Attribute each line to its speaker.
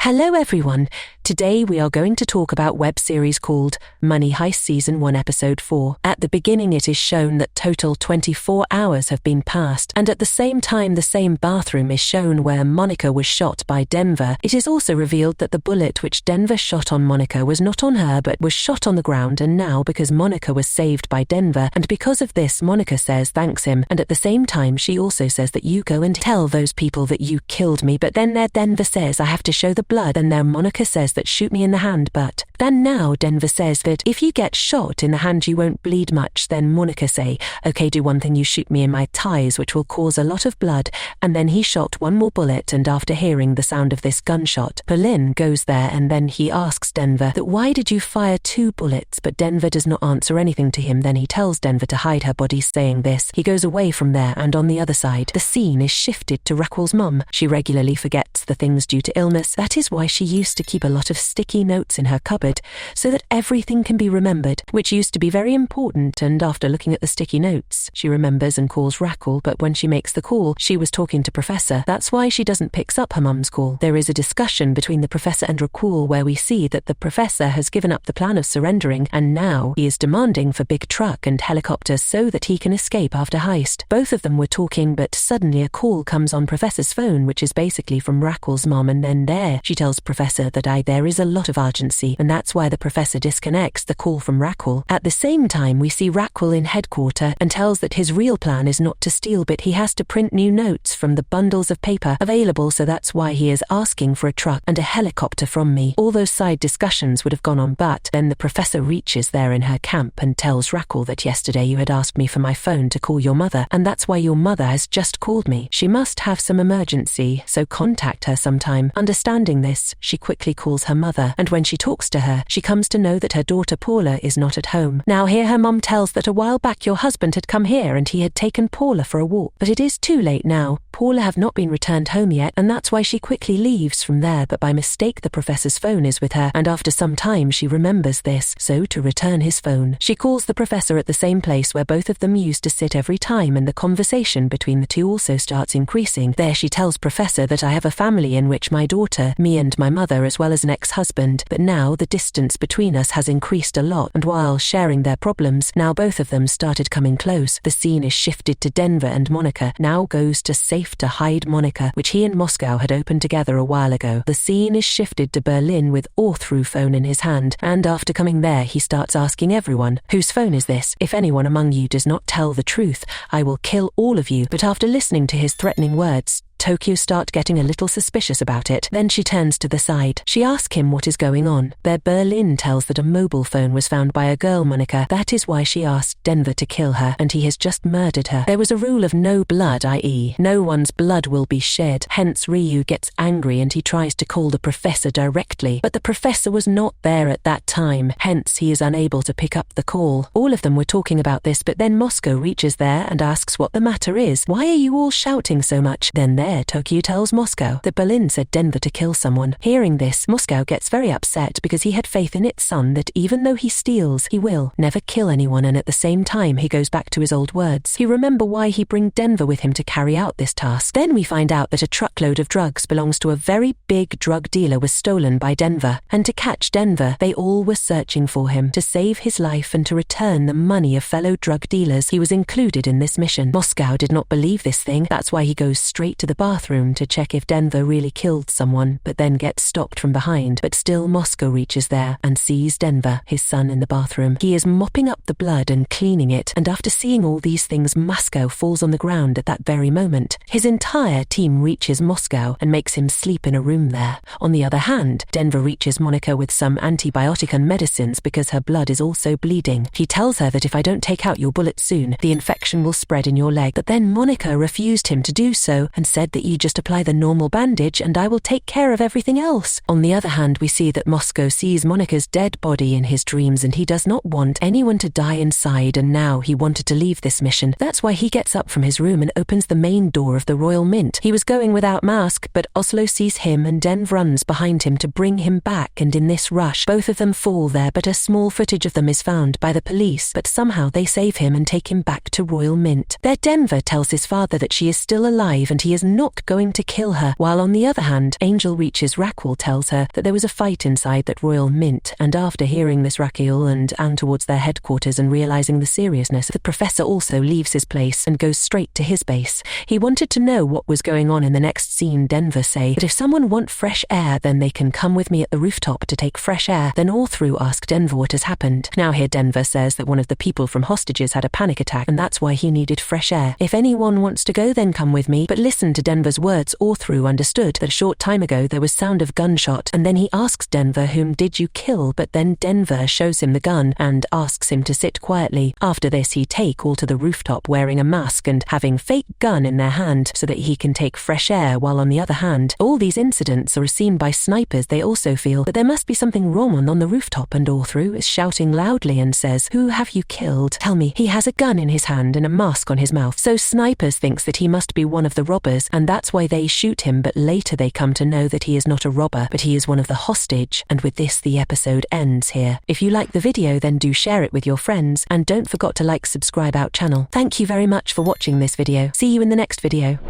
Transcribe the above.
Speaker 1: Hello everyone, today we are going to talk about web series called Money Heist Season 1 Episode 4. At the beginning it is shown that total 24 hours have been passed, and at the same time the same bathroom is shown where Monica was shot by Denver. It is also revealed that the bullet which Denver shot on Monica was not on her but was shot on the ground, and now because Monica was saved by Denver, and because of this Monica says thanks him, and at the same time she also says that you go and tell those people that you killed me, but then there Denver says I have to show the blood, and there Monica says that shoot me in the hand, but then now Denver says that if you get shot in the hand you won't bleed much. Then Monica say, okay, do one thing, you shoot me in my thighs which will cause a lot of blood, and then he shot one more bullet, and after hearing the sound of this gunshot, Berlin goes there and then he asks Denver that why did you fire 2 bullets, but Denver does not answer anything to him. Then he tells Denver to hide her body. Saying this, he goes away from there, and on the other side, the scene is shifted to Raquel's mum. She regularly forgets the things due to illness. That is why she used to keep a lot of sticky notes in her cupboard so that everything can be remembered, which used to be very important, and after looking at the sticky notes, she remembers and calls Raquel, but when she makes the call, she was talking to Professor. That's why she doesn't pick up her mum's call. There is a discussion between the Professor and Raquel where we see that the Professor has given up the plan of surrendering, and now he is demanding for big truck and helicopter so that he can escape after Heist. Both of them were talking, but suddenly a call comes on Professor's phone, which is basically from Raquel's mom, and then there she tells Professor that there is a lot of urgency, and that's why the Professor disconnects the call from Raquel. At the same time we see Raquel in headquarters and tells that his real plan is not to steal, but he has to print new notes from the bundles of paper available, so that's why he is asking for a truck and a helicopter from me. All those side discussions would have gone on, but then the Professor reaches there in her camp and tells Raquel that yesterday you had asked me for my phone to call your mother, and that's why your mother has just called me. She must have some emergency, so contact her sometime. Understanding this, she quickly calls her mother, and when she talks to her, she comes to know that her daughter Paula is not at home. Now here her mum tells that a while back your husband had come here and he had taken Paula for a walk, but it is too late now. Paula have not been returned home yet, and that's why she quickly leaves from there, but by mistake the Professor's phone is with her, and after some time she remembers this, so to return his phone, she calls the Professor at the same place where both of them used to sit every time, and the conversation between the two also starts increasing. There she tells Professor that I have a family in which my daughter, me and my mother as well as an ex-husband, but now the distance between us has increased a lot, and while sharing their problems, now both of them started coming close. The scene is shifted to Denver, and Monica now goes to Safe to hide Monica, which he and Moscow had opened together a while ago. The scene is shifted to Berlin with Orthru phone in his hand, and after coming there he starts asking everyone, whose phone is this? If anyone among you does not tell the truth, I will kill all of you. But after listening to his threatening words, Tokyo start getting a little suspicious about it. Then she turns to the side. She asks him what is going on. There Berlin tells that a mobile phone was found by a girl Monica. That is why she asked Denver to kill her, and he has just murdered her. There was a rule of no blood, i.e. no one's blood will be shed. Hence Ryu gets angry and he tries to call the Professor directly, but the Professor was not there at that time, hence he is unable to pick up the call. All of them were talking about this, but then Moscow reaches there and asks what the matter is. Why are you all shouting so much? Then there Tokyo tells Moscow that Berlin said Denver to kill someone. Hearing this, Moscow gets very upset because he had faith in its son that even though he steals, he will never kill anyone, and at the same time he goes back to his old words. He remember why he bring Denver with him to carry out this task. Then we find out that a truckload of drugs belongs to a very big drug dealer was stolen by Denver, and to catch Denver, they all were searching for him to save his life and to return the money of fellow drug dealers. He was included in this mission. Moscow did not believe this thing. That's why he goes straight to the bathroom to check if Denver really killed someone, but then gets stopped from behind. But still Moscow reaches there and sees Denver, his son, in the bathroom. He is mopping up the blood and cleaning it, and after seeing all these things, Moscow falls on the ground at that very moment. His entire team reaches Moscow and makes him sleep in a room there. On the other hand, Denver reaches Monica with some antibiotic and medicines because her blood is also bleeding. He tells her that if I don't take out your bullet soon, the infection will spread in your leg, but then Monica refused him to do so and said that you just apply the normal bandage and I will take care of everything else. On the other hand, we see that Moscow sees Monica's dead body in his dreams and he does not want anyone to die inside, and now he wanted to leave this mission. That's why he gets up from his room and opens the main door of the Royal Mint. He was going without mask, but Oslo sees him and Denv runs behind him to bring him back, and in this rush, both of them fall there, but a small footage of them is found by the police, but somehow they save him and take him back to Royal Mint. There Denver tells his father that she is still alive and he is not going to kill her, while on the other hand, Angel reaches Raquel tells her that there was a fight inside that Royal Mint, and after hearing this, Raquel and Anne towards their headquarters and realizing the seriousness, the professor also leaves his place and goes straight to his base. He wanted to know what was going on in the next scene. Denver say that if someone want fresh air, then they can come with me at the rooftop to take fresh air. Then all through ask Denver what has happened. Now here Denver says that one of the people from hostages had a panic attack and that's why he needed fresh air. If anyone wants to go, then come with me. But listen to Denver's words. All through understood that a short time ago there was sound of gunshot, and then he asks Denver, whom did you kill? But then Denver shows him the gun and asks him to sit quietly. After this he take all to the rooftop wearing a mask and having fake gun in their hand so that he can take fresh air, while on the other hand, all these incidents are seen by snipers. They also feel that there must be something wrong on the rooftop, and all through is shouting loudly and says, who have you killed? Tell me. He has a gun in his hand and a mask on his mouth. So snipers thinks that he must be one of the robbers, and that's why they shoot him, but later they come to know that he is not a robber, but he is one of the hostage. And with this the episode ends here. If you like the video, then do share it with your friends, and don't forget to like, subscribe our channel. Thank you very much for watching this video. See you in the next video.